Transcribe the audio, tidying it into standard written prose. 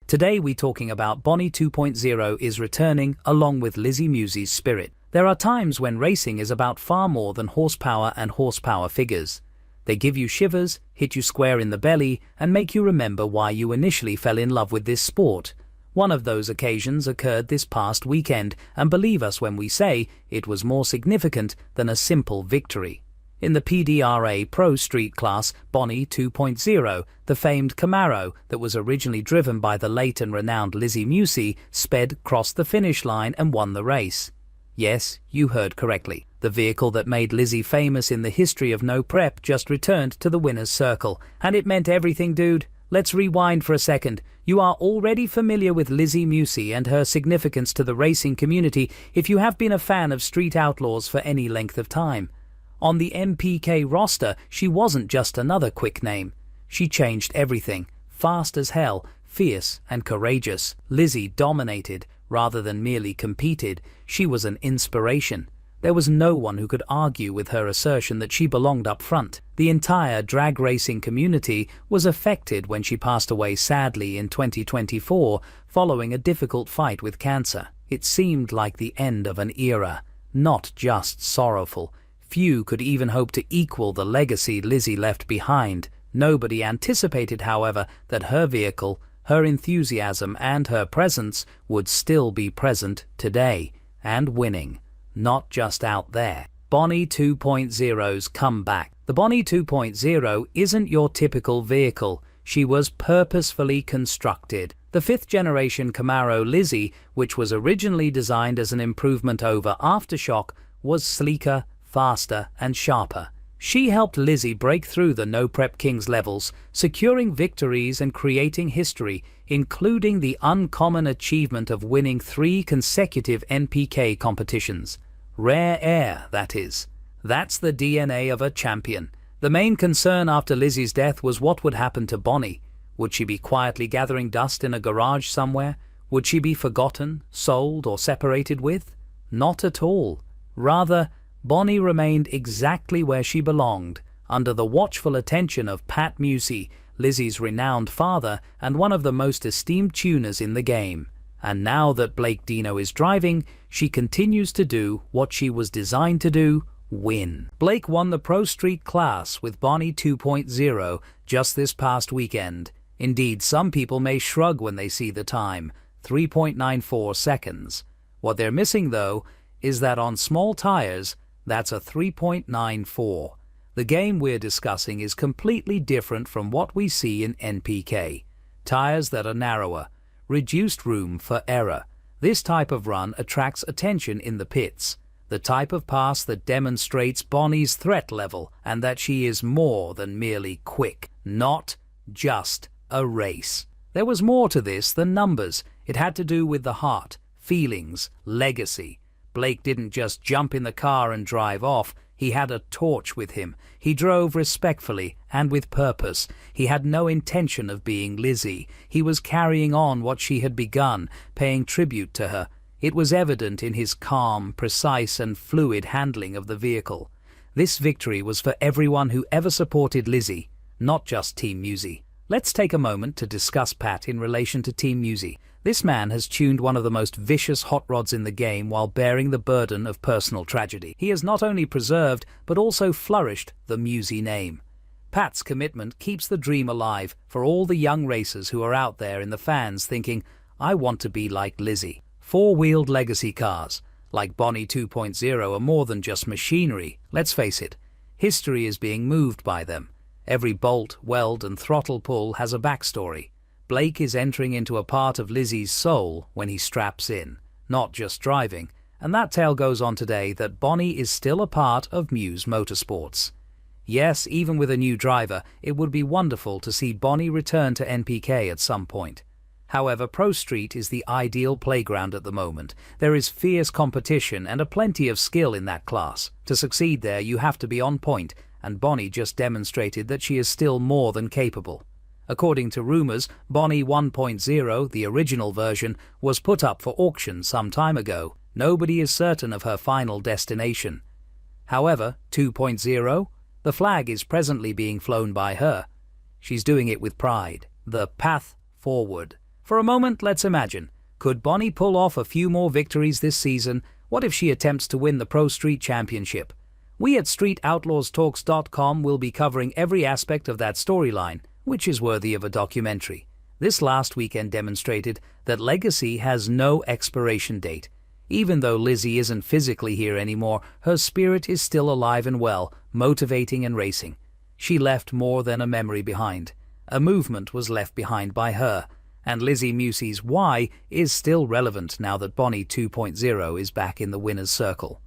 Today we're talking about Bonnie 2.0 is returning along with Lizzy Musi's spirit. There are times when racing is about far more than horsepower and horsepower figures. They give you shivers, hit you square in the belly, and make you remember why you initially fell in love with this sport. One of those occasions occurred this past weekend, and believe us when we say it was more significant than a simple victory. In the PDRA Pro Street class, Bonnie 2.0, the famed Camaro that was originally driven by the late and renowned Lizzy Musi, sped, crossed the finish line and won the race. Yes, you heard correctly. The vehicle that made Lizzy famous in the history of no prep just returned to the winner's circle. And it meant everything, dude. Let's rewind for a second. You are already familiar with Lizzy Musi and her significance to the racing community if you have been a fan of Street Outlaws for any length of time. On the NPK roster, she wasn't just another quick name. She changed everything. Fast as hell, fierce and courageous. Lizzy dominated, rather than merely competed. She was an inspiration. There was no one who could argue with her assertion that she belonged up front. The entire drag racing community was affected when she passed away sadly in 2024 following a difficult fight with cancer. It seemed like the end of an era, not just sorrowful. Few could even hope to equal the legacy Lizzy left behind. Nobody anticipated, however, that her vehicle, her enthusiasm and her presence would still be present today, and winning, not just out there. Bonnie 2.0's comeback. The Bonnie 2.0 isn't your typical vehicle. She was purposefully constructed. The fifth-generation Camaro Lizzy, which was originally designed as an improvement over Aftershock, was sleeker, faster and sharper. She helped Lizzy break through the No Prep Kings levels, securing victories and creating history, including the uncommon achievement of winning 3 consecutive NPK competitions. Rare air, that is. That's the DNA of a champion. The main concern after Lizzy's death was what would happen to Bonnie. Would she be quietly gathering dust in a garage somewhere? Would she be forgotten, sold or separated with? Not at all. Rather, Bonnie remained exactly where she belonged, under the watchful attention of Pat Musi, Lizzy's renowned father and one of the most esteemed tuners in the game. And now that Blake Dino is driving, she continues to do what she was designed to do: win. Blake won the Pro Street class with Bonnie 2.0 just this past weekend. Indeed, some people may shrug when they see the time, 3.94 seconds. What they're missing, though, is that on small tires, that's a 3.94. The game we're discussing is completely different from what we see in NPK. Tires that are narrower, reduced room for error. This type of run attracts attention in the pits. The type of pass that demonstrates Bonnie's threat level and that she is more than merely quick, not just a race. There was more to this than numbers. It had to do with the heart, feelings, legacy. Blake didn't just jump in the car and drive off. He had a torch with him. He drove respectfully and with purpose. He had no intention of being Lizzy. He was carrying on what she had begun, paying tribute to her. It was evident in his calm, precise and fluid handling of the vehicle. This victory was for everyone who ever supported Lizzy, not just Team Musi. Let's take a moment to discuss Pat in relation to Team Musi. This man has tuned one of the most vicious hot rods in the game while bearing the burden of personal tragedy. He has not only preserved, but also flourished the Musi name. Pat's commitment keeps the dream alive for all the young racers who are out there in the fans thinking, I want to be like Lizzy. Four-wheeled legacy cars, like Bonnie 2.0, are more than just machinery. Let's face it, history is being moved by them. Every bolt, weld and throttle pull has a backstory. Blake is entering into a part of Lizzy's soul when he straps in, not just driving, and that tale goes on today that Bonnie is still a part of Muse Motorsports. Yes, even with a new driver, it would be wonderful to see Bonnie return to NPK at some point. However, Pro Street is the ideal playground at the moment. There is fierce competition and a plenty of skill in that class. To succeed there, you have to be on point, and Bonnie just demonstrated that she is still more than capable. According to rumors, Bonnie 1.0, the original version, was put up for auction some time ago. Nobody is certain of her final destination. However, 2.0, the flag is presently being flown by her. She's doing it with pride. The path forward. For a moment, let's imagine. Could Bonnie pull off a few more victories this season? What if she attempts to win the Pro Street Championship? We at StreetOutlawsTalks.com will be covering every aspect of that storyline, which is worthy of a documentary. This last weekend demonstrated that Legacy has no expiration date. Even though Lizzy isn't physically here anymore, her spirit is still alive and well, motivating and racing. She left more than a memory behind. A movement was left behind by her, and Lizzy Musi's why is still relevant now that Bonnie 2.0 is back in the winner's circle.